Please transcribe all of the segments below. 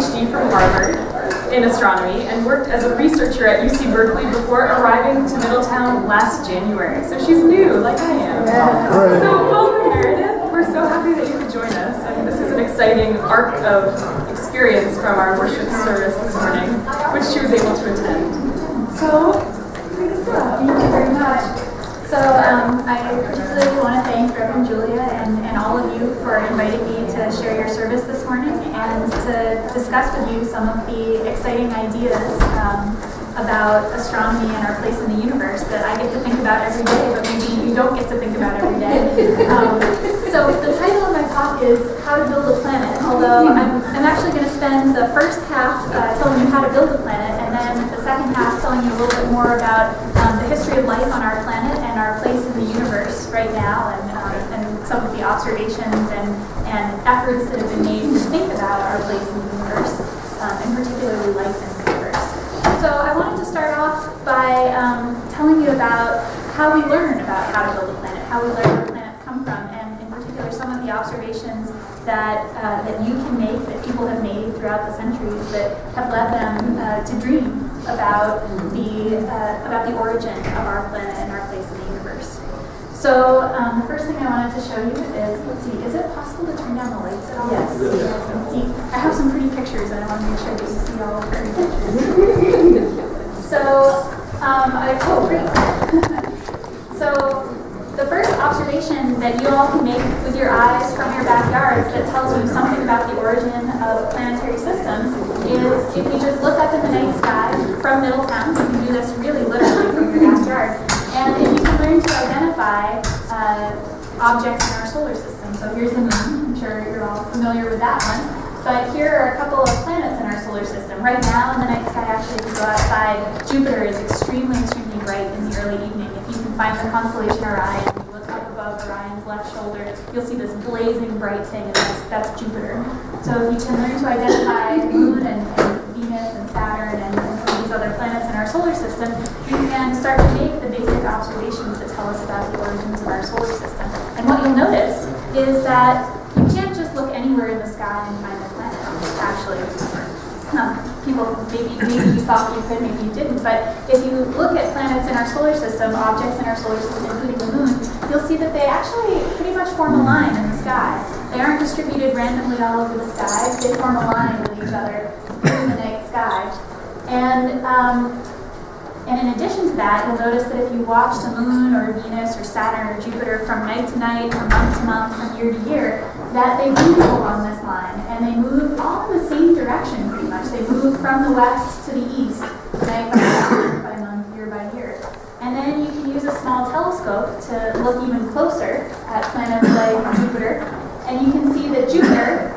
Ph.D. from Harvard in astronomy and worked as a researcher at UC Berkeley before arriving to Middletown last January. So she's new, like I am. So welcome, Meredith. We're so happy that you could join us. And this is an exciting arc of experience from our worship service this morning, which she was able to attend. So, thank you very much. So I particularly want to thank Reverend Julia and all of you for inviting me to share your service this morning and to discuss with you some of the exciting ideas about astronomy and our place in the universe that I get to think about every day, but maybe you don't get to think about every day. So the title of my talk is How to Build a Planet, although I'm actually going to spend the first half telling you how to build a planet, and then the second half telling you a little bit more about the history of life on our planet and our place in the universe right now, and some of the observations and efforts that have been made to think about our place in the universe, and particularly life in the universe. So I wanted to start off by telling you about how we learn about how to build a planet, how we learn where planets come from, and in particular some of the observations that you can make, that people have made throughout the centuries that have led them to dream about the origin of our planet and our place in the universe. So the first thing I wanted to show you is, let's see, is it possible to turn down the lights at all? Yes. So you guys can see. I have some pretty pictures and I want to make sure that you see all the pretty pictures. So, great. So the first observation that you all can make with your eyes from your backyards that tells you something about the origin of planetary systems is if you just look up in the night sky from Middletown. You can do this really literally from your backyard. And if you can learn to identify objects in our solar system. So here's the moon. I'm sure you're all familiar with that one. But here are a couple of planets in our solar system. Right now in the night sky, actually, if you go outside, Jupiter is extremely, extremely bright in the early evening. If you can find the constellation Orion, and you look up above Orion's left shoulder, you'll see this blazing bright thing, and that's Jupiter. So if you can learn to identify the moon and Venus and Saturn and some of these other planets in our solar system, you can start to make the basic observations that tell us about the origins of our solar system. And what you'll notice is that you can't just look anywhere in the sky and find a planet, actually. People, maybe you thought you could, maybe you didn't, but if you look at planets in our solar system, objects in our solar system, including the moon, you'll see that they actually pretty much form a line in the sky. They aren't distributed randomly all over the sky, they form a line with each other in the night sky. And in addition to that, you'll notice that if you watch the moon or Venus or Saturn or Jupiter from night to night, from month to month, from year to year, that they move along this line, and they move all in the same direction pretty much. They move from the west to the east, night by night, month by month, year by year. And then you can use a small telescope to look even closer at planets like Jupiter, and you can see that Jupiter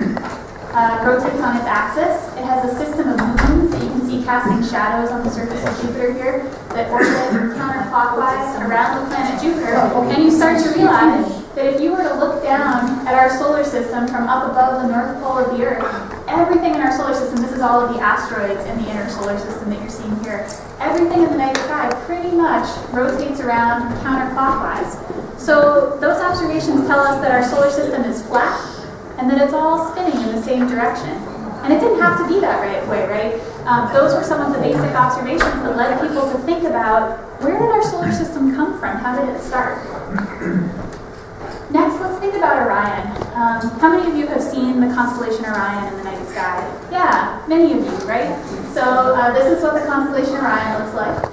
rotates on its axis. It has a system of moons that you can see casting shadows on the surface of Jupiter here that orbit counterclockwise around the planet Jupiter. And you start to realize that if you were to look down at our solar system from up above the North Pole of the Earth, everything in our solar system, this is all of the asteroids in the inner solar system that you're seeing here, everything in the night sky pretty much rotates around counterclockwise. So those observations tell us that our solar system is flat and that it's all spinning in the same direction. And it didn't have to be that way, right? Those were some of the basic observations that led people to think about, where did our solar system come from? How did it start? Next, let's think about Orion. How many of you have seen the constellation Orion in the night sky? Yeah, many of you, right? So this is what the constellation Orion looks like.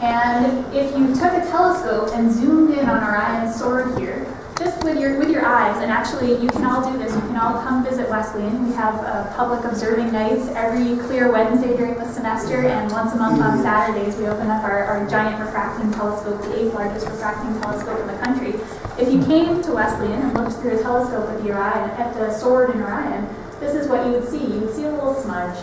And if you took a telescope and zoomed in on Orion's sword here, just with your eyes, and actually you can all do this, you can all come visit Wesleyan. We have public observing nights every clear Wednesday during the semester, and once a month on Saturdays we open up our giant refracting telescope, the 8th largest refracting telescope in the country. If you came to Wesleyan and looked through a telescope at the sword in Orion, this is what you would see. You would see a little smudge.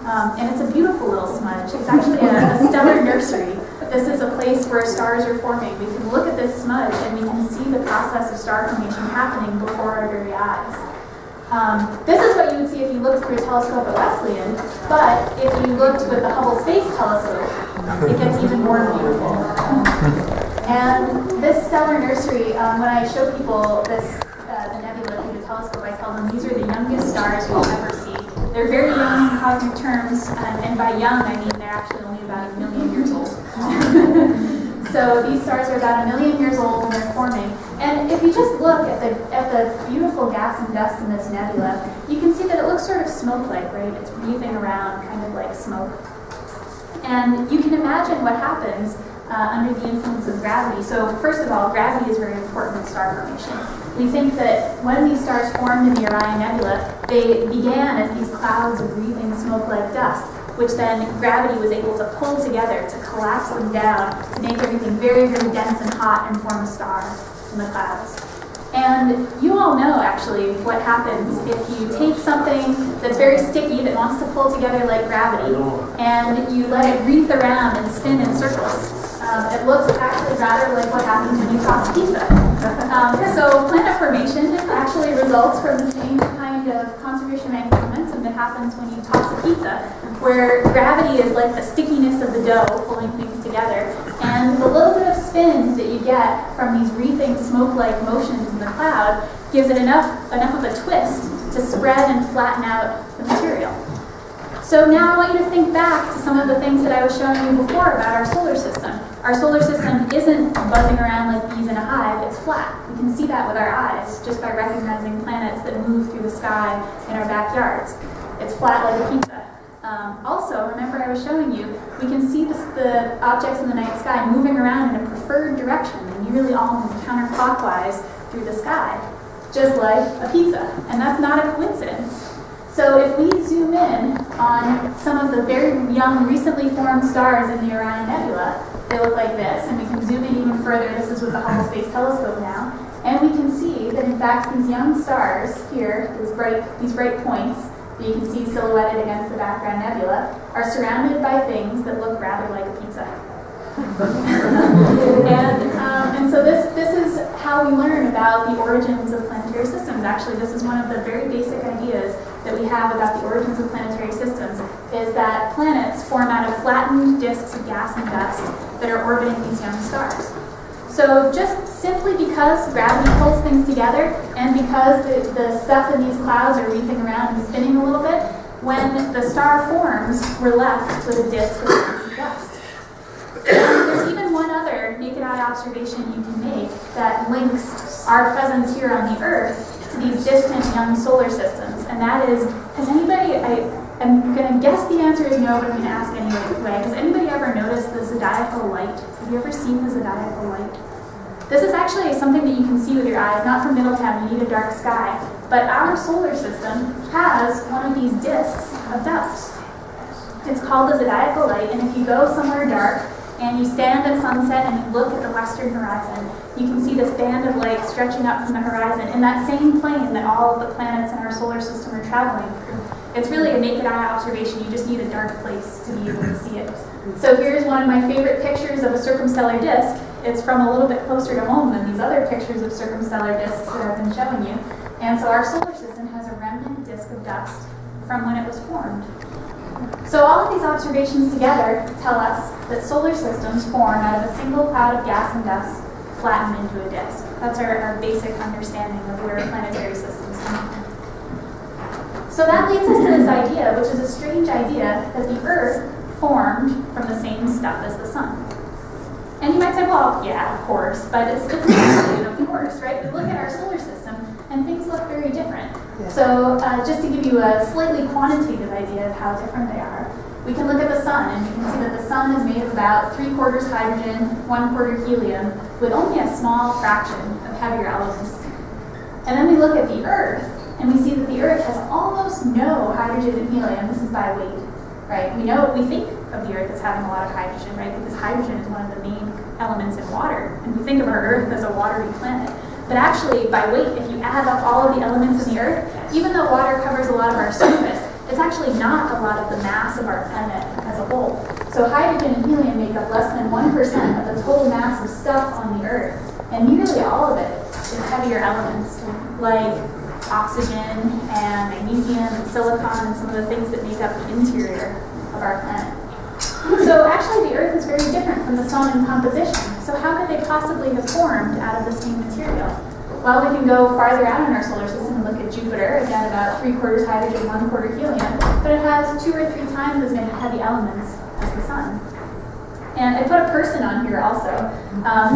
And it's a beautiful little smudge. It's actually a stellar nursery. This is a place where stars are forming. We can look at this smudge and we can see the process of star formation happening before our very eyes. This is what you would see if you looked through a telescope at Wesleyan, but if you looked with the Hubble Space Telescope, it gets even more beautiful. And this stellar nursery, when I show people the nebula through the telescope, I tell them these are the youngest stars you'll ever see. They're very young cosmic terms, and by young I mean they're actually only about 1 million years old. So these stars are about 1 million years old when they're forming. And if you just look at the beautiful gas and dust in this nebula, you can see that it looks sort of smoke-like, right? It's wreathing around kind of like smoke. And you can imagine what happens under the influence of gravity. So first of all, gravity is very important in star formation. We think that when these stars formed in the Orion Nebula, they began as these clouds of breathing smoke-like dust, which then gravity was able to pull together to collapse them down to make everything very, very dense and hot and form a star in the clouds. And you all know, actually, what happens if you take something that's very sticky that wants to pull together like gravity, and you let it wreath around and spin in circles. It looks actually rather like what happens when you toss pizza. So planet formation actually results from the same kind of conservation of angular momentum that happens when you toss a pizza, where gravity is like the stickiness of the dough pulling things together, and the little bit of spin that you get from these wreathing smoke-like motions in the cloud gives it enough of a twist to spread and flatten out the material. So now I want you to think back to some of the things that I was showing you before about our solar system. Our solar system isn't buzzing around like bees in a hive, it's flat. We can see that with our eyes just by recognizing planets that move through the sky in our backyards. It's flat like a pizza. Also, remember I was showing you, we can see the objects in the night sky moving around in a preferred direction and nearly all move counterclockwise through the sky, just like a pizza. And that's not a coincidence. So if we zoom in on some of the very young, recently formed stars in the Orion Nebula, they look like this, and we can zoom in even further. This is with the Hubble Space Telescope now, and we can see that in fact these young stars here, these bright points that you can see silhouetted against the background nebula, are surrounded by things that look rather like a pizza. And so this is how we learn about the origins of planetary systems. Actually, this is one of the very basic ideas that we have about the origins of planetary systems, is that planets form out of flattened disks of gas and dust that are orbiting these young stars. So just simply because gravity pulls things together, and because the stuff in these clouds are wreathing around and spinning a little bit, when the star forms, we're left with a disk of gas and dust. And there's even one other naked eye observation you can make that links our presence here on the Earth to these distant young solar systems, and that is, has anybody, I'm going to guess the answer is no, but I'm going to ask anyway, has anybody ever noticed the zodiacal light? Have you ever seen the zodiacal light? This is actually something that you can see with your eyes, not from Middletown, you need a dark sky, but our solar system has one of these disks of dust. It's called the zodiacal light, and if you go somewhere dark, and you stand at sunset and you look at the western horizon, you can see this band of light stretching up from the horizon in that same plane that all of the planets in our solar system are traveling through. It's really a naked eye observation. You just need a dark place to be able to see it. So here's one of my favorite pictures of a circumstellar disk. It's from a little bit closer to home than these other pictures of circumstellar disks that I've been showing you. And so our solar system has a remnant disk of dust from when it was formed. So all of these observations together tell us that solar systems form out of a single cloud of gas and dust flattened into a disk. That's our basic understanding of where planetary systems come from. So that leads us to this idea, which is a strange idea, that the Earth formed from the same stuff as the sun. And you might say, well, yeah, of course, but it's not really of course, right? We look at our solar system and things look very different. Yeah. So just to give you a slightly quantitative idea of how different they are, we can look at the sun, and you can see that the sun is made of about 3/4 hydrogen, 1/4 helium, with only a small fraction of heavier elements. And then we look at the Earth, and we see that the Earth has almost no hydrogen and helium. This is by weight, right? We think of the Earth as having a lot of hydrogen, right? Because hydrogen is one of the main elements in water, and we think of our Earth as a watery planet. But actually, by weight, if you add up all of the elements in the Earth, even though water covers a lot of our surface, it's actually not a lot of the mass of our planet as a whole. So hydrogen and helium make up less than 1% of the total mass of stuff on the Earth, and nearly all of it is heavier elements like oxygen and magnesium and silicon and some of the things that make up the interior of our planet. So actually the Earth is very different from the sun in composition. So how could they possibly have formed out of the same material? Well, we can go farther out in our solar system and look at Jupiter, again about 3/4 hydrogen, 1/4 helium, but it has 2 or 3 times as many heavy elements as the Sun. And I put a person on here also,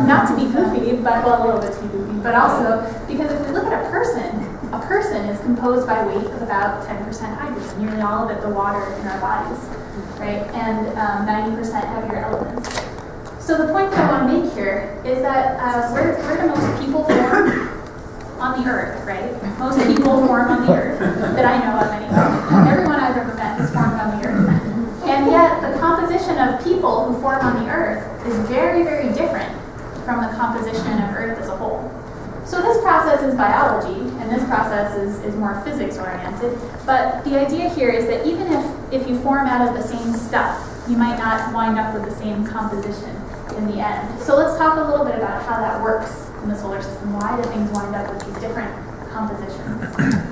not to be goofy, but well, a little bit to be goofy, but also because if we look at a person is composed by weight of about 10% hydrogen, nearly all of it the water in our bodies, right? And 90% heavier elements. So the point that I want to make here is that where do most people form? On the Earth, right? Most people form on the Earth, that I know of anyway. Everyone I've ever met has formed on the Earth. And yet the composition of people who form on the Earth is very, very different from the composition of Earth as a whole. So this process is biology, and this process is more physics-oriented, but the idea here is that even if you form out of the same stuff, you might not wind up with the same composition in the end. So let's talk a little bit about how that works in the solar system. Why do things wind up with these different compositions?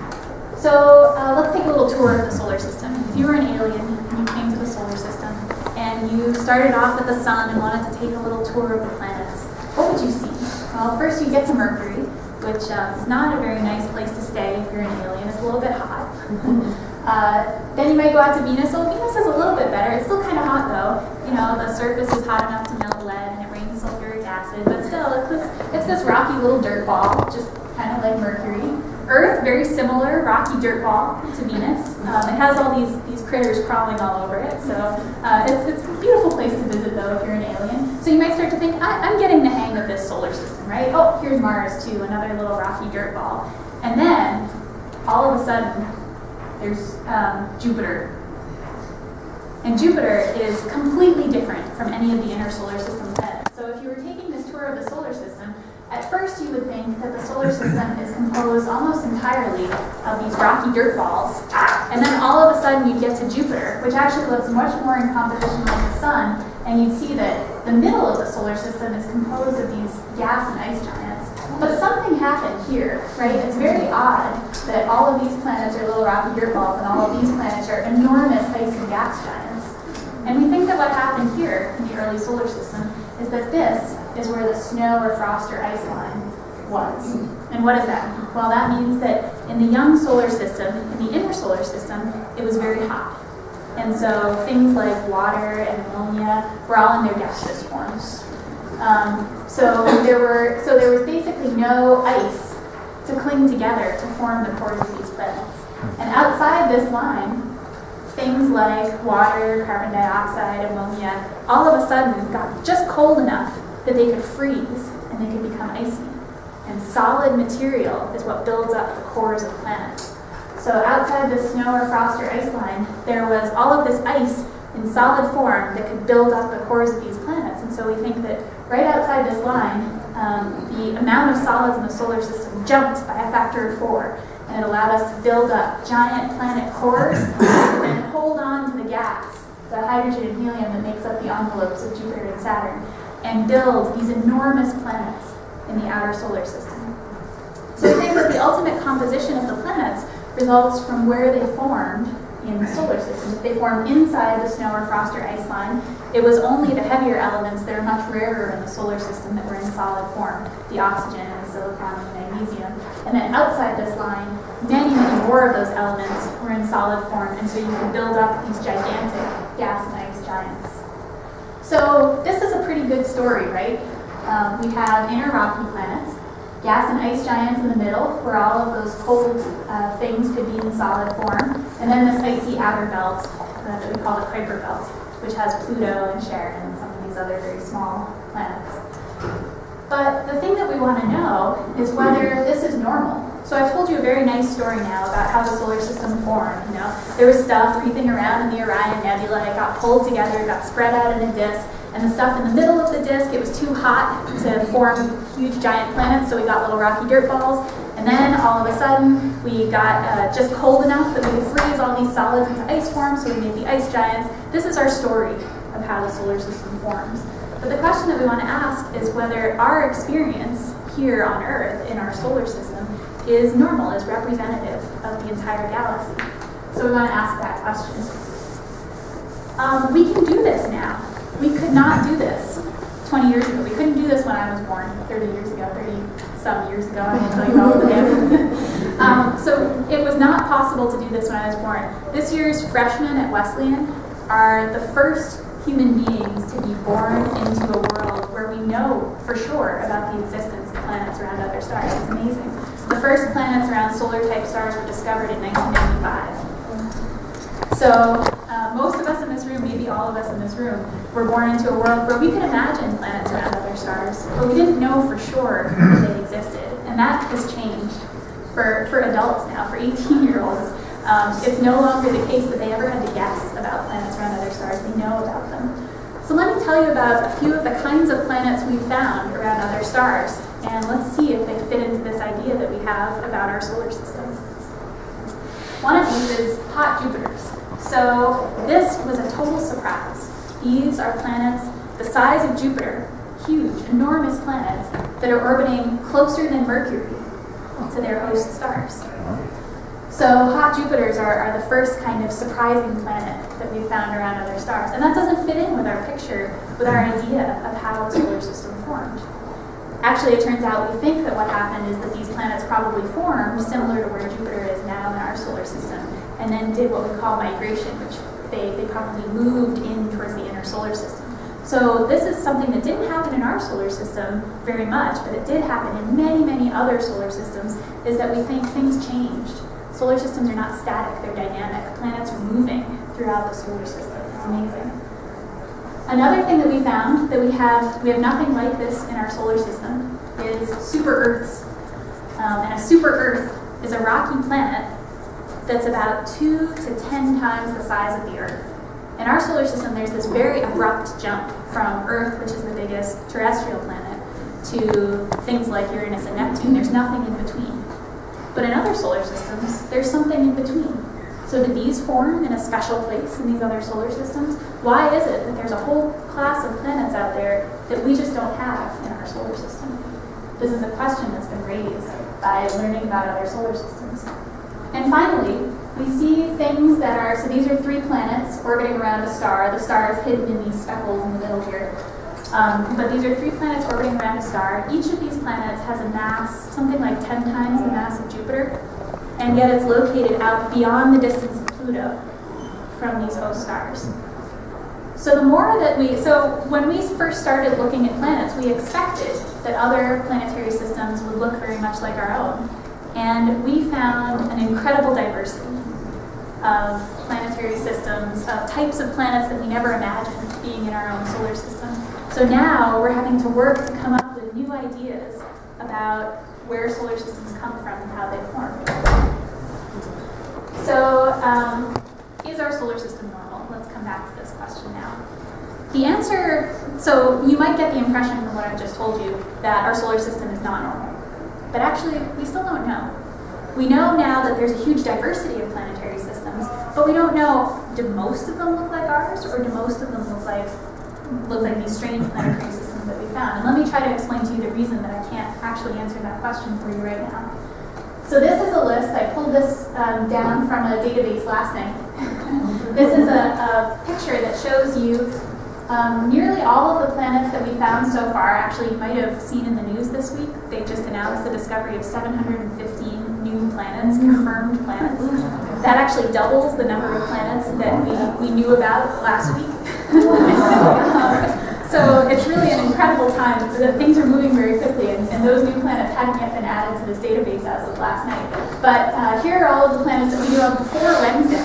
So let's take a little tour of the solar system. If you were an alien and you came to the solar system and you started off at the sun and wanted to take a little tour of the planets, what would you see? Well, first you get to Mercury, which is not a very nice place to stay if you're an alien. It's a little bit hot. Then you might go out to Venus. Well, Venus is a little bit better. It's still kind of hot though. You know, the surface is hot enough to melt lead and it rains sulfuric acid, but still, it's this rocky little dirt ball, just kind of like Mercury. Earth, very similar, rocky dirt ball to Venus. It has all these critters crawling all over it, so it's a beautiful place to visit though if you're an alien. So you might start to think, I'm getting the hang of this solar system, right? Oh, here's Mars too, another little rocky dirt ball. And then, all of a sudden, there's Jupiter. And Jupiter is completely different from any of the inner solar system planets. So if you were taking this tour of the solar system, at first you would think that the solar system is composed almost entirely of these rocky dirt balls. And then all of a sudden you get to Jupiter, which actually looks much more in composition like the Sun, and you'd see that the middle of the solar system is composed of these gas and ice giants. But something happened here, right? It's very odd that all of these planets are little rocky dirt balls and all of these planets are enormous ice and gas giants. And we think that what happened here in the early solar system is that this is where the snow or frost or ice line was. And what does that mean? Well, that means that in the young solar system, in the inner solar system, it was very hot. And so things like water and ammonia were all in their gaseous forms. So there was basically no ice to cling together to form the cores of these planets. And outside this line, things like water, carbon dioxide, ammonia, all of a sudden got just cold enough that they could freeze and they could become icy. And solid material is what builds up the cores of planets. So outside the snow or frost or ice line, there was all of this ice in solid form that could build up the cores of these planets. And so we think that right outside this line, the amount of solids in the solar system jumped by a factor of 4. And it allowed us to build up giant planet cores and hold on to the gas, the hydrogen and helium that makes up the envelopes of Jupiter and Saturn, and build these enormous planets in the outer solar system. So we think that the ultimate composition of the planets results from where they formed in the solar system. If they formed inside the snow or frost or ice line, it was only the heavier elements that are much rarer in the solar system that were in solid form, the oxygen and the silicon and the magnesium. And then outside this line, many, many more of those elements were in solid form, and so you can build up these gigantic gas and ice giants. So this is a pretty good story, right? We have inner rocky planets, gas and ice giants in the middle, where all of those cold things could be in solid form, and then this icy outer belt that we call the Kuiper belt, which has Pluto and Charon and some of these other very small planets. But the thing that we want to know is whether this is normal. So I've told you a very nice story now about how the solar system formed. You know, there was stuff creeping around in the Orion Nebula. It got pulled together, it got spread out in a disk, and the stuff in the middle of the disk, it was too hot to form huge giant planets, so we got little rocky dirt balls. And then all of a sudden, we got just cold enough that we could freeze all these solids into ice form, so we made the ice giants. This is our story of how the solar system forms. But the question that we want to ask is whether our experience here on Earth in our solar system is normal, is representative of the entire galaxy. So we want to ask that question. We can do this now. We could not do this 20 years ago. We couldn't do this when I was born 30 years ago, 36 some years ago. I won't tell you all of them. So it was not possible to do this when I was born. This year's freshmen at Wesleyan are the first human beings to be born into a world where we know for sure about the existence of planets around other stars. It's amazing. The first planets around solar-type stars were discovered in 1995. So most of us in this room, maybe all of us in this room, were born into a world where we could imagine planets around other stars, but we didn't know for sure that they existed. And that has changed for adults now, for 18-year-olds. It's no longer the case that they ever had to guess about planets around other stars. They know about them. So let me tell you about a few of the kinds of planets we've found around other stars, and let's see if they fit into this idea that we have about our solar system. One of these is hot Jupiters. So this was a total surprise. These are planets the size of Jupiter, huge, enormous planets that are orbiting closer than Mercury to their host stars. So hot Jupiters are the first kind of surprising planet that we've found around other stars. And that doesn't fit in with our picture, with our idea of how a solar system formed. Actually, it turns out we think that what happened is that these planets probably formed similar to where Jupiter is now in our solar system, and then did what we call migration, which they probably moved in towards the inner solar system. So this is something that didn't happen in our solar system very much, but it did happen in many, many other solar systems, is that we think things changed. Solar systems are not static, they're dynamic. Planets are moving throughout the solar system. It's amazing. Another thing that we found, that we have nothing like this in our solar system, is super-Earths. And a super-Earth is a rocky planet that's about 2 to 10 times the size of the Earth. In our solar system, there's this very abrupt jump from Earth, which is the biggest terrestrial planet, to things like Uranus and Neptune. There's nothing in between. But in other solar systems, there's something in between. So did these form in a special place in these other solar systems? Why is it that there's a whole class of planets out there that we just don't have in our solar system? This is a question that's been raised by learning about other solar systems. And finally, we see things that are, so these are 3 planets orbiting around a star. The star is hidden in these speckles in the middle here. But these are 3 planets orbiting around a star. Each of these planets has a mass, something like 10 times the mass of Jupiter, and yet it's located out beyond the distance of Pluto from these host stars. So when we first started looking at planets, we expected that other planetary systems would look very much like our own. And we found an incredible diversity of planetary systems, of types of planets that we never imagined being in our own solar system. So now we're having to work to come up with new ideas about where solar systems come from and how they form. So, is our solar system normal? Let's come back to this question now. The answer, so you might get the impression from what I've just told you that our solar system is not normal. But actually, we still don't know. We know now that there's a huge diversity of planetary systems, but we don't know, do most of them look like ours, or do most of them look like these strange planetary systems that we found? And let me try to explain to you the reason that I can't actually answer that question for you right now. So this is a list. I pulled this down from a database last night. This is a picture that shows you nearly all of the planets that we found so far. Actually, you might have seen in the news this week, they just announced the discovery of 715 new planets, confirmed planets. That actually doubles the number of planets that we knew about last week. So it's really an incredible time. Things are moving very quickly, and those new planets hadn't yet been added to this database as of last night. But here are all of the planets that we knew of before Wednesday.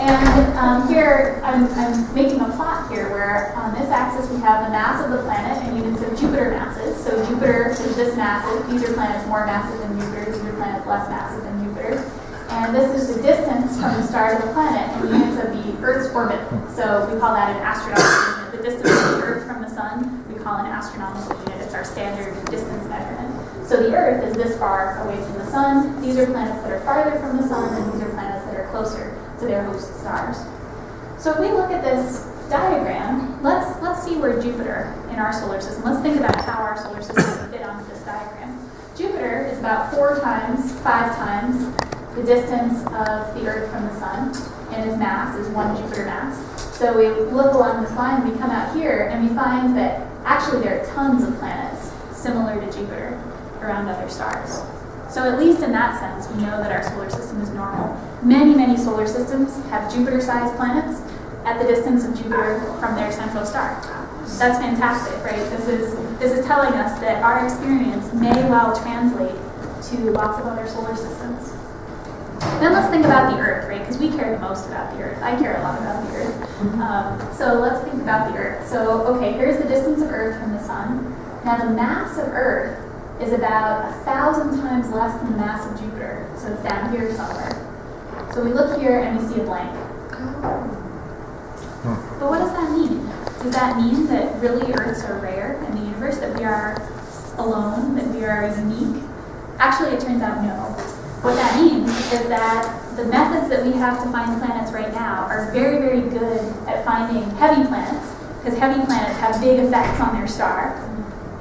And here, I'm making a plot here where on this axis we have the mass of the planet and units of Jupiter masses. So Jupiter is this massive. These are planets more massive than Jupiter. These are planets less massive than Jupiter. And this is the distance from the star to the planet in units of the Earth's orbit. So we call that an astronomical unit. The distance of the Earth from the sun, we call an astronomical unit. It's our standard distance measurement. So the Earth is this far away from the sun. These are planets that are farther from the sun, and these are planets that are closer to their host stars. So if we look at this diagram, let's see where Jupiter in our solar system, let's think about how our solar system would fit onto this diagram. Jupiter is about 4 times, 5 times the distance of the Earth from the sun, and its mass is 1 Jupiter mass. So we look along this line, we come out here, and we find that actually there are tons of planets similar to Jupiter around other stars. So at least in that sense, we know that our solar system is normal. Many, many solar systems have Jupiter-sized planets at the distance of Jupiter from their central star. That's fantastic, right? This is telling us that our experience may well translate to lots of other solar systems. Then let's think about the Earth, right? Because we care the most about the Earth. I care a lot about the Earth. So let's think about the Earth. So, okay, here's the distance of Earth from the Sun. Now the mass of Earth is about 1,000 times less than the mass of Jupiter. So it's down here somewhere. So we look here and we see a blank. But what does that mean? Does that mean that really Earths are rare in the universe, that we are alone, that we are unique? Actually, it turns out no. What that means is that the methods that we have to find planets right now are very, very good at finding heavy planets, because heavy planets have big effects on their star.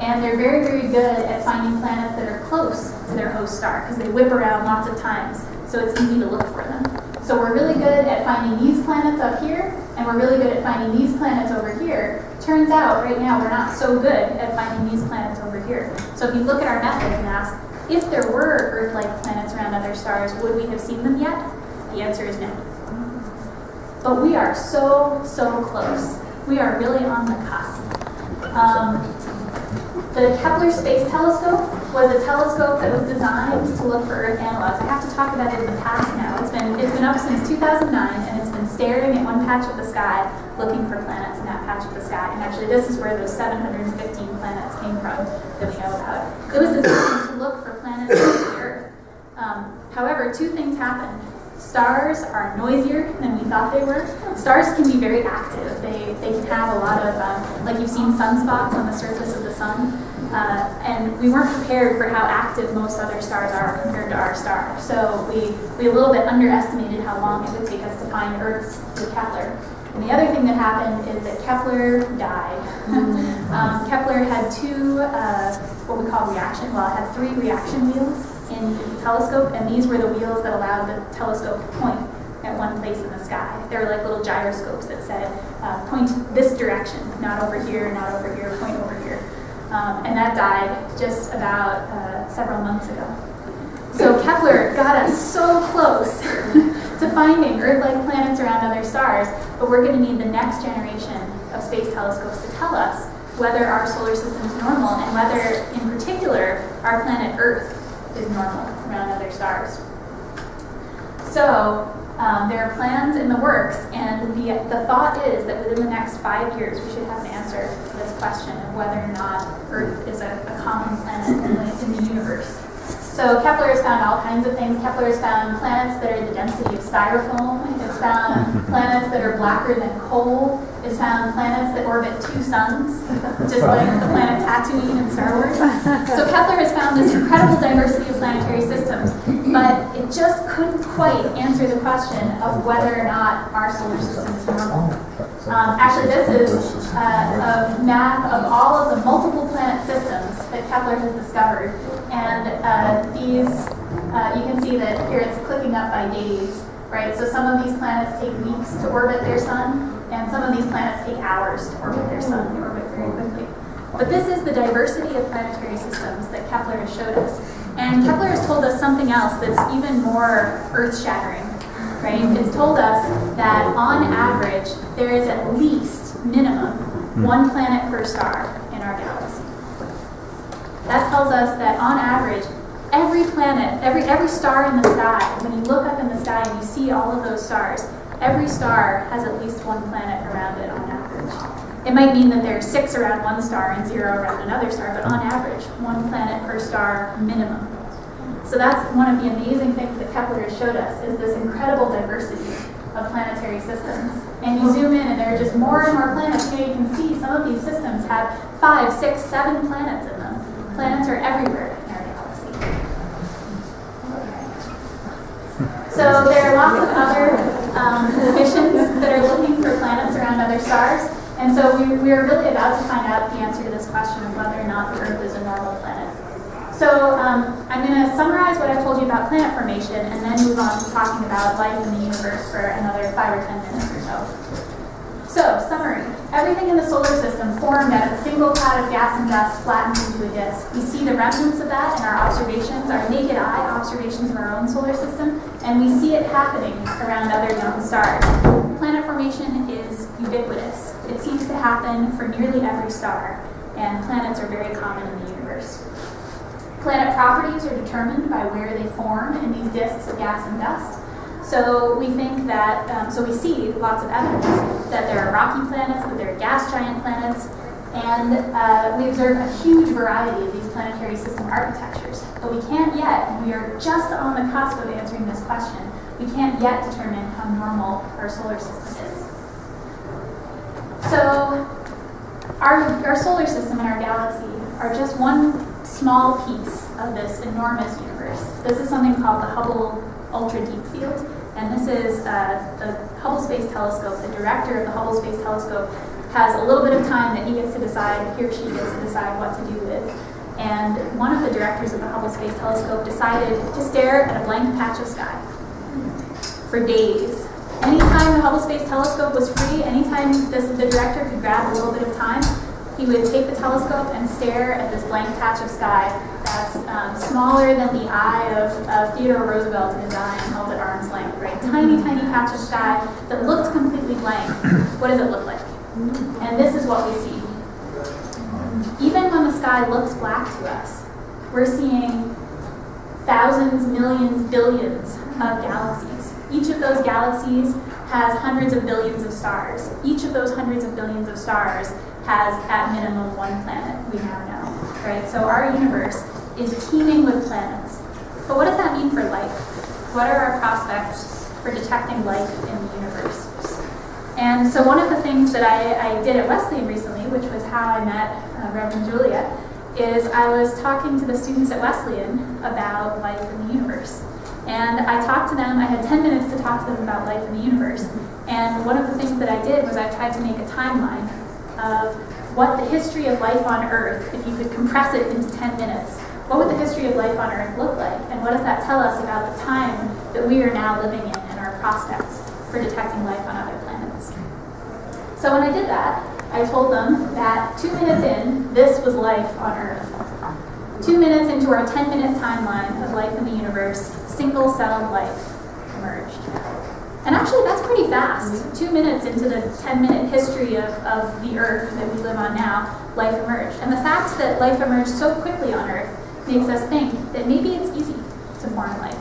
And they're very, very good at finding planets that are close to their host star, because they whip around lots of times, so it's easy to look for them. So we're really good at finding these planets up here, and we're really good at finding these planets over here. Turns out, right now, we're not so good at finding these planets over here. So if you look at our methods and ask, if there were Earth-like planets around other stars, would we have seen them yet? The answer is no. But we are so, so close. We are really on the cusp. The Kepler Space Telescope was a telescope that was designed to look for Earth analogs. I have to talk about it in the past now. It's been up since 2009, and it's been staring at one patch of the sky, looking for planets in that patch of the sky. And actually, this is where those 715 planets came from that we know about. It was designed to look for planets on the Earth. However, two things happened. Stars are noisier than we thought they were. Stars can be very active. They can have a lot of, like you've seen sunspots on the surface of the sun. And we weren't prepared for how active most other stars are compared to our star. So we a little bit underestimated how long it would take us to find Earths with Kepler. And the other thing that happened is that Kepler died. Kepler had two, what we call reaction, well, it had 3 reaction wheels in the telescope, and these were the wheels that allowed the telescope to point at one place in the sky. They were like little gyroscopes that said, point this direction, not over here, point over here. And that died just about several months ago. So Kepler got us so close to finding Earth-like planets around other stars, but we're going to need the next generation of space telescopes to tell us whether our solar system is normal and whether, in particular, our planet Earth is normal around other stars. So there are plans in the works, and the thought is that within the next 5 years we should have an answer to this question of whether or not Earth is a common planet in the universe. So Kepler has found all kinds of things. Kepler has found planets that are the density of styrofoam. It's found planets that are blacker than coal. It's found planets that orbit 2 suns, just like the planet Tatooine in Star Wars. So Kepler has found this incredible diversity of planetary systems, but it just couldn't quite answer the question of whether or not our solar system is normal. Actually, this is a map of all of the multiple planet systems that Kepler has discovered. And these, you can see that here it's clicking up by days, right? So some of these planets take weeks to orbit their sun, and some of these planets take hours to orbit their sun. They orbit very quickly. But this is the diversity of planetary systems that Kepler has showed us. And Kepler has told us something else that's even more earth-shattering, right? It's told us that on average, there is at least, minimum, 1 planet per star in our galaxy. That tells us that on average, every planet, every star in the sky, when you look up in the sky and you see all of those stars, every star has at least 1 planet around it on average. It might mean that there are 6 around one star and 0 around another star, but on average, 1 planet per star minimum. So that's one of the amazing things that Kepler has showed us, is this incredible diversity of planetary systems. And you zoom in and there are just more and more planets. Here you can see some of these systems have 5, 6, 7 planets in them. Planets are everywhere in our galaxy. So there are lots of other missions that are looking for planets around other stars. And so we are really about to find out the answer to this question of whether or not the Earth is a normal planet. So I'm going to summarize what I've told you about planet formation and then move on to talking about life in the universe for another 5 or 10 minutes or so. So, summary. Everything in the solar system formed out of a single cloud of gas and dust flattened into a disk. We see the remnants of that in our observations, our naked eye observations of our own solar system, and we see it happening around other young stars. Planet formation is ubiquitous. It seems to happen for nearly every star, and planets are very common in the universe. Planet properties are determined by where they form in these disks of gas and dust. So we think that, so we see lots of evidence that there are rocky planets, that there are gas giant planets, and we observe a huge variety of these planetary system architectures. But we can't yet, and we are just on the cusp of answering this question, we can't yet determine how normal our solar system is. So our solar system and our galaxy are just one small piece of this enormous universe. This is something called the Hubble Ultra Deep Field, and this is the Hubble Space Telescope. The director of the Hubble Space Telescope has a little bit of time that he or she gets to decide what to do with. And one of the directors of the Hubble Space Telescope decided to stare at a blank patch of sky for days. Anytime the Hubble Space Telescope was free, anytime the director could grab a little bit of time, he would take the telescope and stare at this blank patch of sky that's smaller than the eye of Theodore Roosevelt in his eye and held at arm's length, right? Tiny, tiny patch of sky that looked completely blank. What does it look like? And this is what we see. Even when the sky looks black to us, we're seeing thousands, millions, billions of galaxies. Each of those galaxies has hundreds of billions of stars. Each of those hundreds of billions of stars has, at minimum, one planet, we now know, right? So our universe is teeming with planets. But what does that mean for life? What are our prospects for detecting life in the universe? And so one of the things that I did at Wesleyan recently, which was how I met Reverend Julia, is I was talking to the students at Wesleyan about life in the universe. And I talked to them, I had 10 minutes to talk to them about life in the universe. And one of the things that I did was I tried to make a timeline of what the history of life on Earth, if you could compress it into 10 minutes, what would the history of life on Earth look like? And what does that tell us about the time that we are now living in and our prospects for detecting life on other planets? So when I did that, I told them that 2 minutes in, this was life on Earth. 2 minutes into our 10-minute timeline of life in the universe, single-celled life emerged. And actually, that's pretty fast. 2 minutes into the 10-minute history of the Earth that we live on now, life emerged. And the fact that life emerged so quickly on Earth makes us think that maybe it's easy to form life.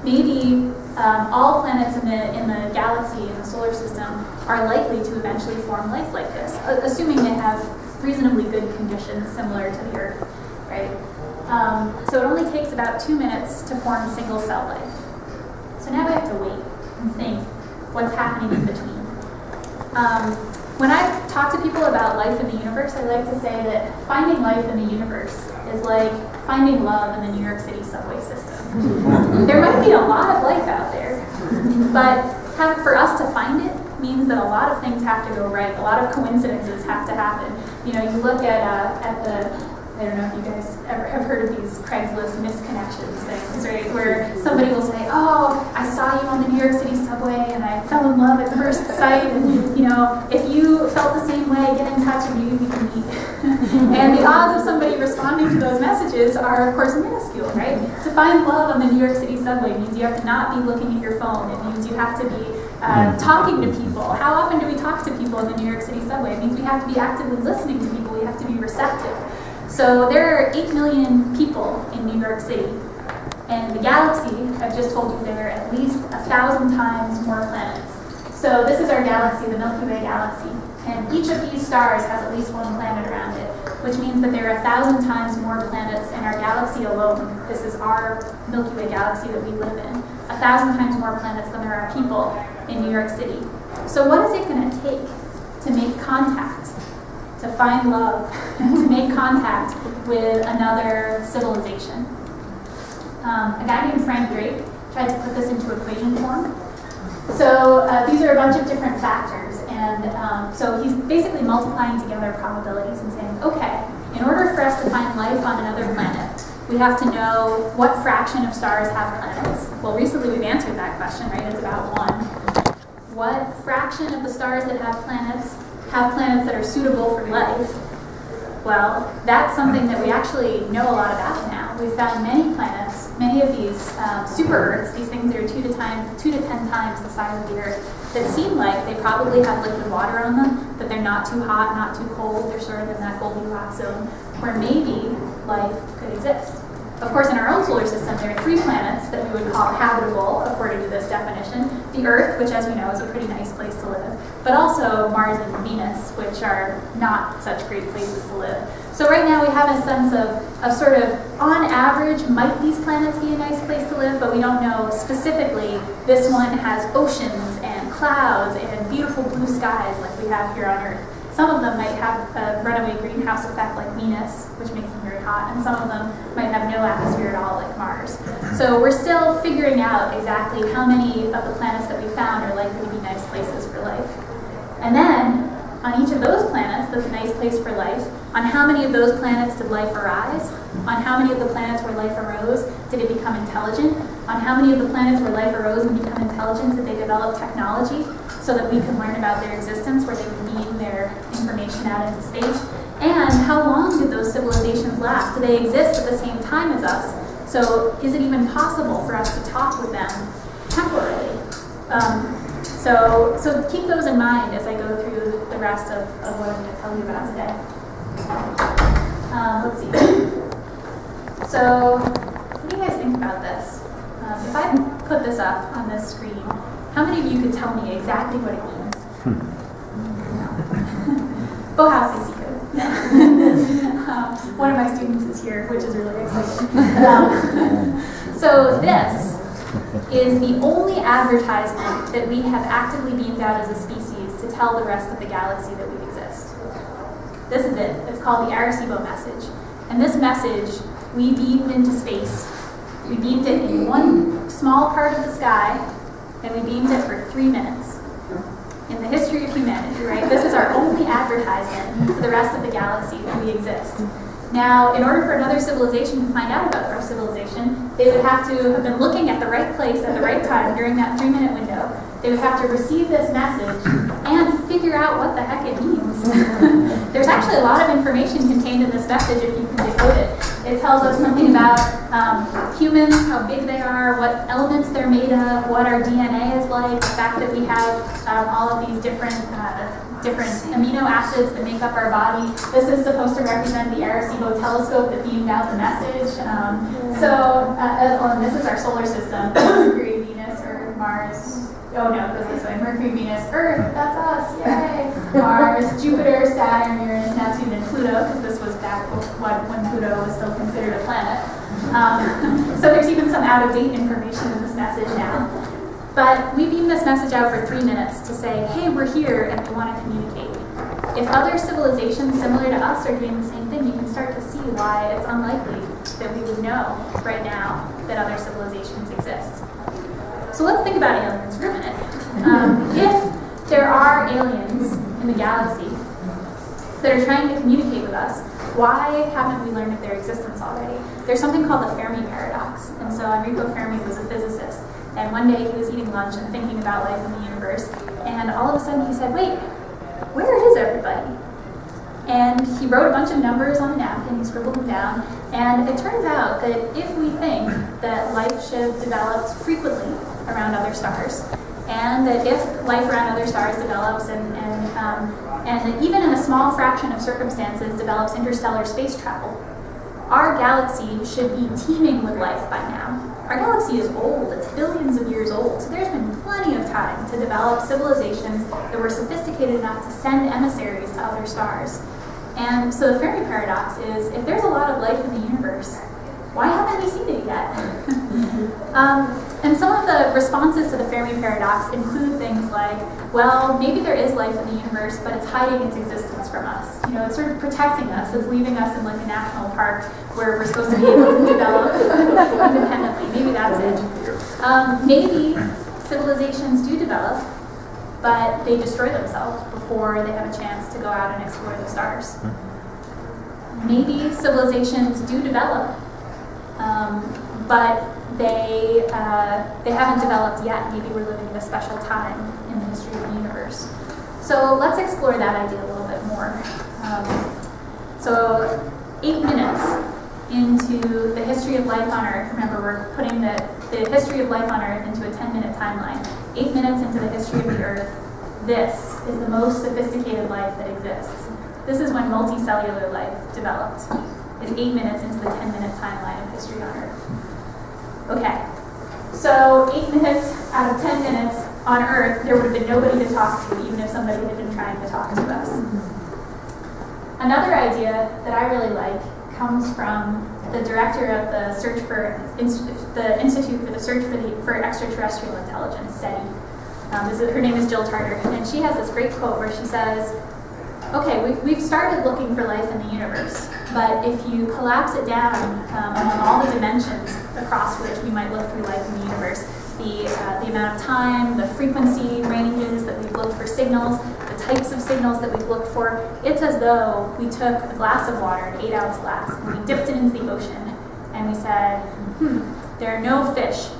Maybe all planets in the galaxy, in the solar system, are likely to eventually form life like this, assuming they have reasonably good conditions similar to the Earth, right? So it only takes about 2 minutes to form single-cell life. So now we have to wait and think what's happening in between. When I talk to people about life in the universe, I like to say that finding life in the universe is like finding love in the New York City subway system. There might be a lot of life out there, but for us to find it means that a lot of things have to go right. A lot of coincidences have to happen. You know, you look at the, I don't know if you guys ever have heard of these Craigslist misconnections things, right? Where somebody will say, oh, I saw you on the New York City subway and I fell in love at first sight. And, you know, if you felt the same way, get in touch and maybe we can meet. And the odds of somebody responding to those messages are, of course, minuscule, right? To find love on the New York City subway means you have to not be looking at your phone. It means you have to be talking to people. How often do we talk to people in the New York City subway? It means we have to be actively listening to people. We have to be receptive. So there are 8 million people in New York City, and the galaxy, I've just told you, there are at least 1,000 times more planets. So this is our galaxy, the Milky Way galaxy, and each of these stars has at least one planet around it, which means that there are 1,000 times more planets in our galaxy alone. This is our Milky Way galaxy that we live in. 1,000 times more planets than there are people in New York City. So what is it going to take to make contact, to find love, to make contact with another civilization? A guy named Frank Drake tried to put this into equation form. So these are a bunch of different factors, and so he's basically multiplying together probabilities and saying, okay, in order for us to find life on another planet, we have to know what fraction of stars have planets. Well, recently we've answered that question, right? It's about 1. what fraction of the stars that have planets that are suitable for life? Well, that's something that we actually know a lot about now. We've found many planets, many of these super Earths, these things that are 2 to 10 times the size of the Earth, that seem like they probably have liquid water on them, but they're not too hot, not too cold, they're sort of in that Goldilocks zone, where maybe life could exist. Of course, in our own solar system, there are 3 planets that we would call habitable, according to this definition. The Earth, which as we know is a pretty nice place to live, but also Mars and Venus, which are not such great places to live. So right now we have a sense of sort of, on average, might these planets be a nice place to live, but we don't know specifically. This one has oceans and clouds and beautiful blue skies like we have here on Earth. Some of them might have a runaway greenhouse effect like Venus, which makes them very hot, and some of them might have no atmosphere at all like Mars. So we're still figuring out exactly how many of the planets that we found are likely to be nice places for life. And then, on each of those planets that's a nice place for life, on how many of those planets did life arise? On how many of the planets where life arose did it become intelligent? On how many of the planets where life arose and become intelligent did they develop technology so that we could learn about their existence, where they could beam their information out into space? And how long did those civilizations last? Do they exist at the same time as us? So is it even possible for us to talk with them temporarily? So keep those in mind as I go through the rest of what I'm going to tell you about today. Let's see. So what do you guys think about this? If I put this up on this screen, how many of you could tell me exactly what it means? Bohouse thinks he could. One of my students is here, which is really exciting. So this is the only advertisement that we have actively beamed out as a species to tell the rest of the galaxy that we exist. This is it. It's called the Arecibo message. And this message, we beamed into space. We beamed it in one small part of the sky, and we beamed it for 3 minutes. In the history of humanity, right? This is our only advertisement to the rest of the galaxy that we exist. Now, in order for another civilization to find out about our civilization, they would have to have been looking at the right place at the right time during that 3-minute window. They would have to receive this message and figure out what the heck it means. There's actually a lot of information contained in this message if you can decode it. It tells us something about humans, how big they are, what elements they're made of, what our DNA is like, the fact that we have all of these different amino acids that make up our body. This is supposed to represent the Arecibo telescope that beamed out the message. And this is our solar system: Mercury, Venus, Earth, Mars. Oh no, it goes this way: Mercury, Venus, Earth. That's us! Yay! Mars, Jupiter, Saturn, Uranus, Neptune, and Pluto, because this was back when Pluto was still considered a planet. So there's even some out-of-date information in this message now. But we beam this message out for 3 minutes to say, hey, we're here and we want to communicate. If other civilizations similar to us are doing the same thing, you can start to see why it's unlikely that we would know right now that other civilizations exist. So let's think about aliens for a minute. If there are aliens in the galaxy that are trying to communicate with us, why haven't we learned of their existence already? There's something called the Fermi paradox. And so Enrico Fermi was a physicist. And one day he was eating lunch and thinking about life in the universe. And all of a sudden he said, wait, where is everybody? And he wrote a bunch of numbers on a napkin, he scribbled them down. And it turns out that if we think that life should develop frequently around other stars, and that if life around other stars develops and even in a small fraction of circumstances develops interstellar space travel, our galaxy should be teeming with life by now. Our galaxy is old, it's billions of years old, so there's been plenty of time to develop civilizations that were sophisticated enough to send emissaries to other stars. And so the Fermi paradox is, if there's a lot of life in the universe, why haven't we seen it yet? And some of the responses to the Fermi paradox include things like, well, maybe there is life in the universe, but it's hiding its existence from us. You know, it's sort of protecting us. It's leaving us in like a national park where we're supposed to be able to develop independently. Maybe that's it. Maybe civilizations do develop, but they destroy themselves before they have a chance to go out and explore the stars. Maybe civilizations do develop, but they haven't developed yet. Maybe we're living in a special time in the history of the universe. So let's explore that idea a little bit more. So 8 minutes into the history of life on Earth. Remember, we're putting the history of life on Earth into a 10-minute timeline. 8 minutes into the history of the Earth, this is the most sophisticated life that exists. This is when multicellular life developed, is 8 minutes into the 10-minute timeline of history on Earth. Okay, so 8 minutes out of 10 minutes on Earth, there would have been nobody to talk to, even if somebody had been trying to talk to us. Another idea that I really like comes from the director of the the Institute for the Search for Extraterrestrial Intelligence, SETI. Her name is Jill Tarter, and she has this great quote where she says, okay, we've started looking for life in the universe, but if you collapse it down among all the dimensions across which we might look through life in the universe, the amount of time, the frequency ranges that we've looked for signals, the types of signals that we've looked for, it's as though we took a glass of water, an 8-ounce glass, and we dipped it into the ocean, and we said, there are no fish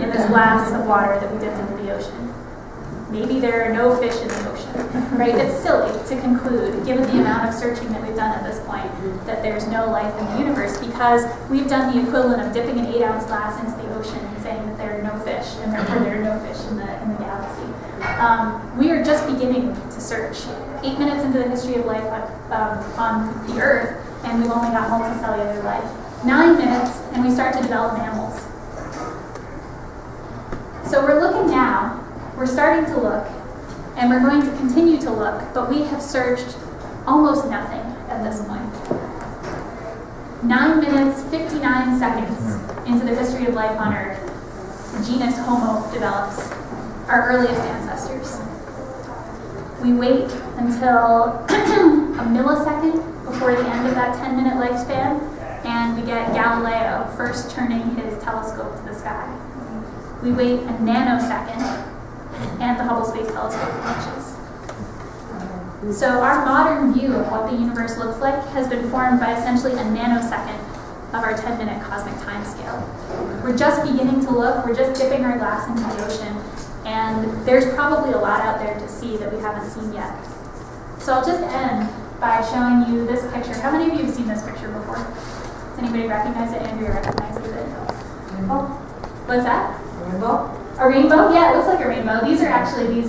in this glass of water that we dipped into the ocean. Maybe there are no fish in the ocean, right? It's silly to conclude, given the amount of searching that we've done at this point, that there's no life in the universe, because we've done the equivalent of dipping an 8-ounce glass into the ocean and saying that there are no fish, and therefore there are no fish in the galaxy. We are just beginning to search. 8 minutes into the history of life on the Earth, and we've only got multicellular life. 9 minutes, and we start to develop mammals. So we're looking now. We're starting to look, and we're going to continue to look, but we have searched almost nothing at this point. 9 minutes, 59 seconds into the history of life on Earth, the genus Homo develops, our earliest ancestors. We wait until a millisecond before the end of that 10-minute lifespan, and we get Galileo first turning his telescope to the sky. We wait a nanosecond, and the Hubble Space Telescope launches. So our modern view of what the universe looks like has been formed by essentially a nanosecond of our 10-minute cosmic timescale. We're just beginning to look, we're just dipping our glass into the ocean, and there's probably a lot out there to see that we haven't seen yet. So I'll just end by showing you this picture. How many of you have seen this picture before? Does anybody recognize it? Andrea recognizes it. Rainbow? What's that? Rainbow? A rainbow? Yeah, it looks like a rainbow. These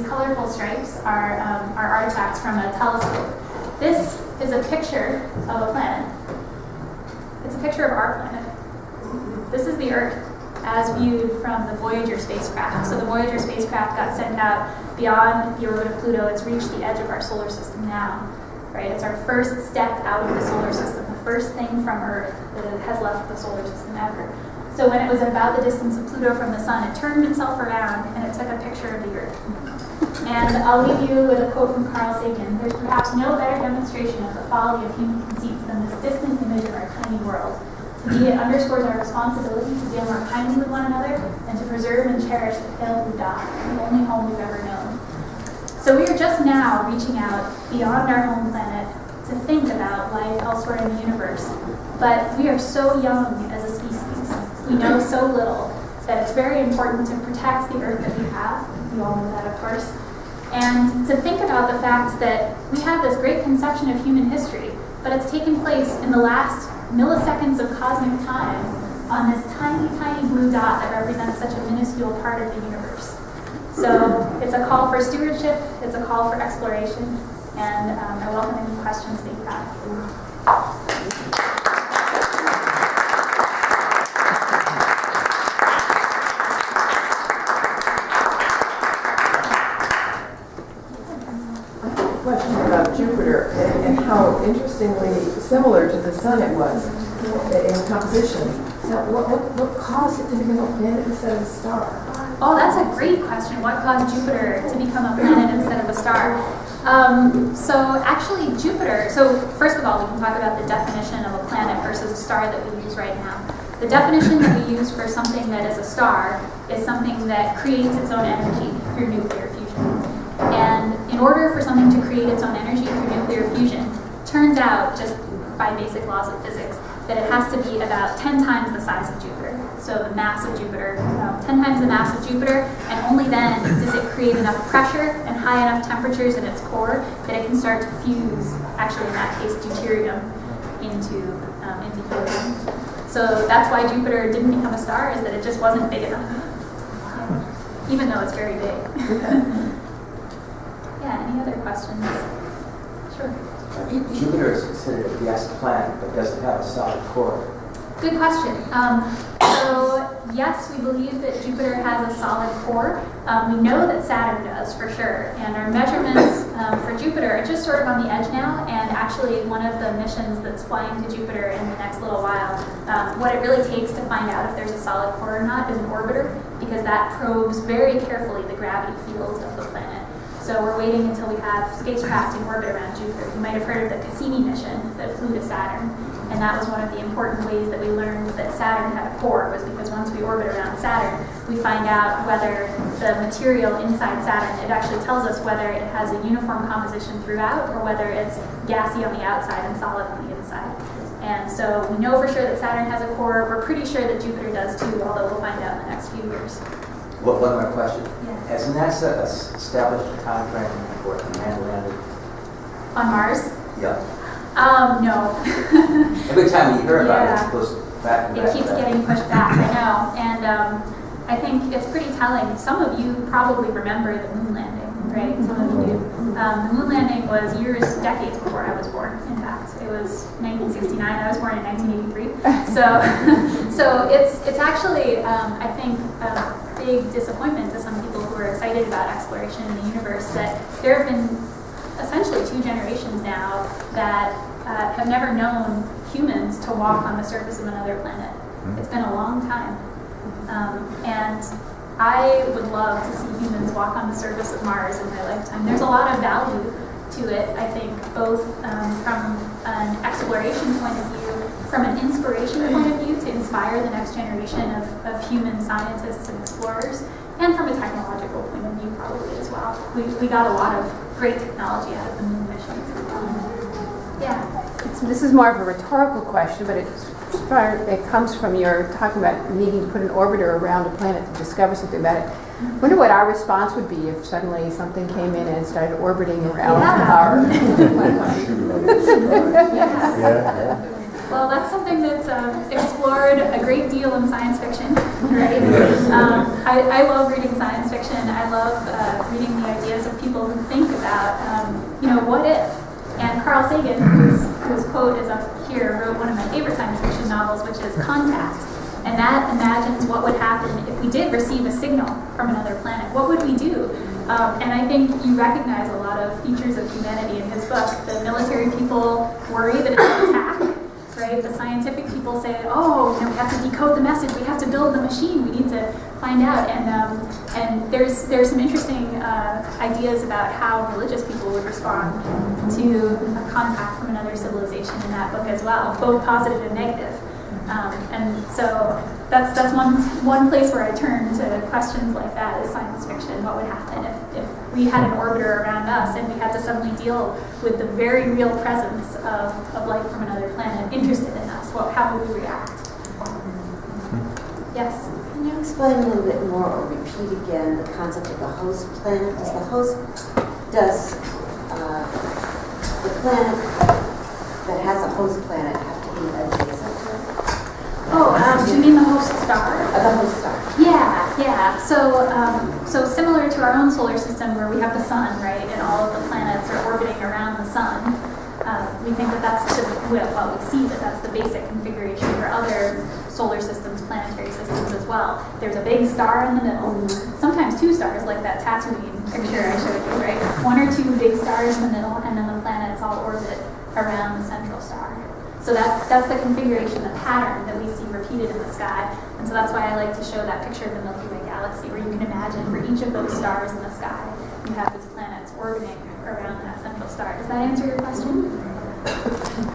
colorful stripes are artifacts from a telescope. This is a picture of a planet. It's a picture of our planet. This is the Earth as viewed from the Voyager spacecraft. So the Voyager spacecraft got sent out beyond the orbit of Pluto. It's reached the edge of our solar system now. Right? It's our first step out of the solar system, the first thing from Earth that has left the solar system ever. So when it was about the distance of Pluto from the sun, it turned itself around and it took a picture of the Earth. And I'll leave you with a quote from Carl Sagan. There's perhaps no better demonstration of the folly of human conceits than this distant image of our tiny world. To me, it underscores our responsibility to deal more kindly with one another and to preserve and cherish the pale blue dot, the only home we've ever known. So we are just now reaching out beyond our home planet to think about life elsewhere in the universe. But we are so young as a species. We know so little that it's very important to protect the Earth that we have. You all know that, of course. And to think about the fact that we have this great conception of human history, but it's taken place in the last milliseconds of cosmic time on this tiny, tiny blue dot that represents such a minuscule part of the universe. So it's a call for stewardship, it's a call for exploration, and I welcome any questions that you have. Question about Jupiter and how interestingly similar to the Sun it was in composition. Now, what caused it to become a planet instead of a star? Oh, that's a great question. What caused Jupiter to become a planet instead of a star? So actually Jupiter, so first of all, we can talk about the definition of a planet versus a star that we use right now. The definition that we use for something that is a star is something that creates its own energy through nuclear fusion. And in order for something to create its own energy through nuclear fusion, turns out, just by basic laws of physics, that it has to be about 10 times the size of Jupiter. So the mass of Jupiter, 10 times the mass of Jupiter, and only then does it create enough pressure and high enough temperatures in its core that it can start to fuse, actually in that case, deuterium into helium. So that's why Jupiter didn't become a star, is that it just wasn't big enough. Yeah. Even though it's very big. Yeah, any other questions? Sure. Jupiter is considered a gas planet, but doesn't have a solid core. Good question. So yes, we believe that Jupiter has a solid core. We know that Saturn does for sure, and our measurements for Jupiter are just sort of on the edge now. And actually, one of the missions that's flying to Jupiter in the next little while, what it really takes to find out if there's a solid core or not is an orbiter, because that probes very carefully the gravity field of the planet. So we're waiting until we have spacecraft in orbit around Jupiter. You might have heard of the Cassini mission that flew to Saturn. And that was one of the important ways that we learned that Saturn had a core, was because once we orbit around Saturn, we find out whether the material inside Saturn, it actually tells us whether it has a uniform composition throughout or whether it's gassy on the outside and solid on the inside. And so we know for sure that Saturn has a core. We're pretty sure that Jupiter does too, although we'll find out in the next few years. Well, one more question. Yeah. Has NASA established a time frame for a man landing? On Mars? Yeah. No. Every time you hear about Yeah. it, it goes back and It back. keeps and back. getting pushed back, I know. And I think it's pretty telling. Some of you probably remember the moon landing, right? Some of you do. The moon landing was decades before I was born, in fact. It was 1969. I was born in 1983. So it's actually, I think, a big disappointment to some people who are excited about exploration in the universe that there have been essentially 2 generations now that have never known humans to walk on the surface of another planet. It's been a long time. And I would love to see humans walk on the surface of Mars in my lifetime. There's a lot of value to it, I think, both from an exploration point of view, from an inspiration point of view to inspire the next generation of human scientists and explorers, and from a technological point of view probably as well. We got a lot of great technology out of the moon missions. Yeah. This is more of a rhetorical question, but it comes from your talking about needing to put an orbiter around a planet to discover something about it. I wonder what our response would be if suddenly something came in and started orbiting around our planet. Well, that's something that's explored a great deal in science fiction, right? I love reading science fiction. I love reading the ideas of people who think about, what if? And Carl Sagan, whose quote is up here, wrote one of my favorite science fiction novels, which is Contact. And that imagines what would happen if we did receive a signal from another planet. What would we do? And I think you recognize a lot of features of humanity in his book. The military people worry that it's an attack, right? The scientific people say, we have to decode the message. We have to build the machine. We need to find out. And there's some interesting ideas about how religious people would respond to a contact from another civilization in that book as well, both positive and negative. And so that's one place where I turn to questions like that is science fiction. What would happen if we had an orbiter around us and we had to suddenly deal with the very real presence of life from another planet interested in us? How would we react? Yes? Can you explain a little bit more or repeat again the concept of the host planet? Does the planet that has a host planet have to be adjacent to it? Do you mean the host star? The host star. Yeah. So similar to our own solar system where we have the sun, right, and all of the planets are orbiting around the sun, we think that's we see that that's the basic configuration for other solar systems, planetary systems as well. There's a big star in the middle, sometimes 2 stars, like that Tatooine picture I showed you, right? 1 or 2 big stars in the middle, and then the planets all orbit around the central star. So that's the configuration, the pattern that we see repeated in the sky. And so that's why I like to show that picture of the Milky Way galaxy, where you can imagine for each of those stars in the sky, you have these planets orbiting around that central star. Does that answer your question?